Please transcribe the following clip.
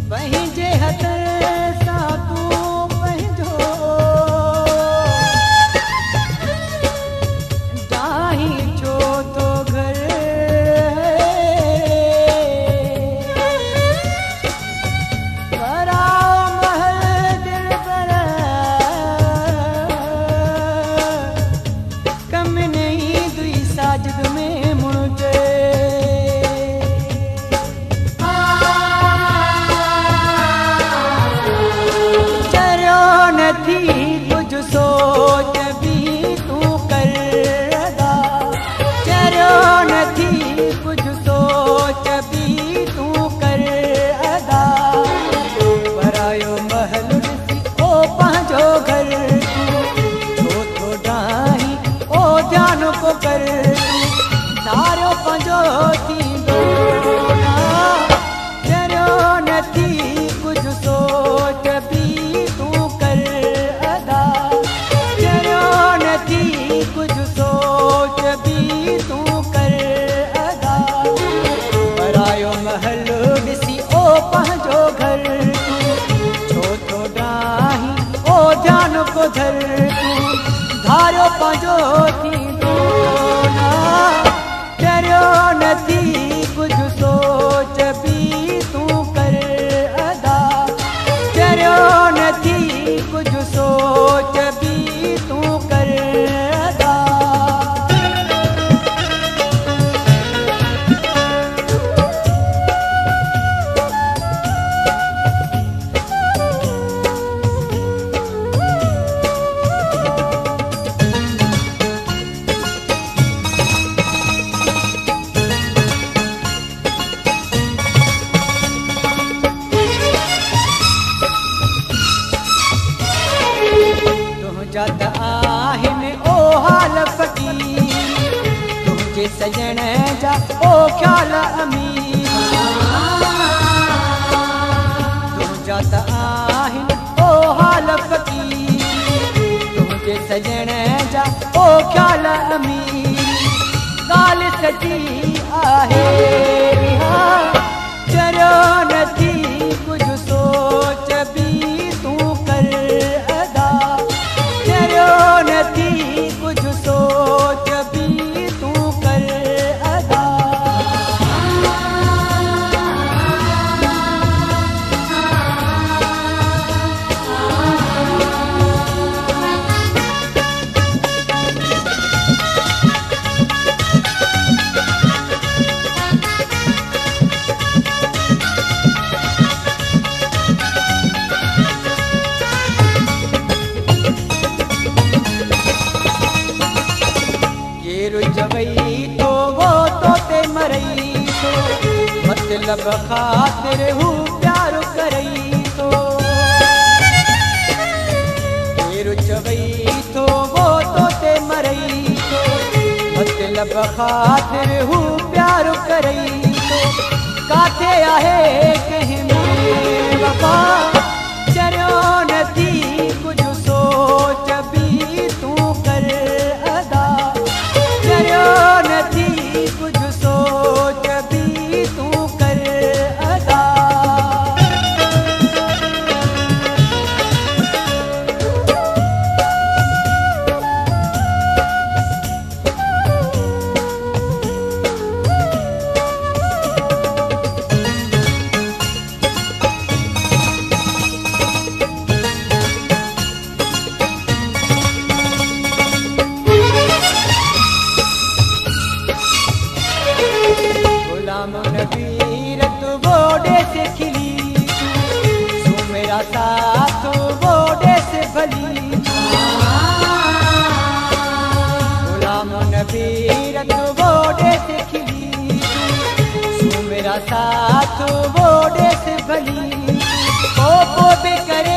पंहिंजे हथ सां तूं पंहिंजो डाही छो थो घर कराओ महल दिल पर कम नहीं दुई साजिद में मुड़जे कुछ सोच भी तू कर अदा चरियो नथी कुछ सोच भी तू कर अदा परायो महल ॾिसी ओ पंहिंजो घर छो थो डाही ओ ध्यान को कर धारियो पंहिंजो थींदो ना चरियो नथी कुछ सोच भी कुछ सोच भी तू कर अदा परायो महल ॾिसी ओ पंहिंजो घर छो थो डाही ओ ध्यान को धर तूं धारियो पंहिंजो थींदो ना चरियो नथी कुछ सोच भी तू कर अदा चरियो नथी कुछ सोच भी तू कर जद आहिनि ओ हाल फ़क़ीर तुंहिंजे सजण जा ओ ख़्याल अमीर तुंहिंजा त आहिनि ओ हाल फ़क़ीर तुंहिंजे सजण जा ओ ख़्याल अमीर ॻाल्हि सची आहे चरियो नथी कुछ सोच भी तू कर अदा नथी कुछ सोच भी तू कर अदा जवई तो वो तो ते मरई तो मतलब खातिर हूँ प्यार करई तो तेरु जवई तो वो तो ते मरई तो मतलब खातिर हूँ प्यार करई तो काथे आहे कहीं में वफा चरियो नथी कुछ सोच भी तू कर अदा चरियो नथी कुछ सोच भी तू कर अदा नबीरत बोडे से खिली तू मेरा साथ बोडे से भली गुलाम नबीरत बोडे से खिली तू मेरा साथ बोडे से भली ओ बे करे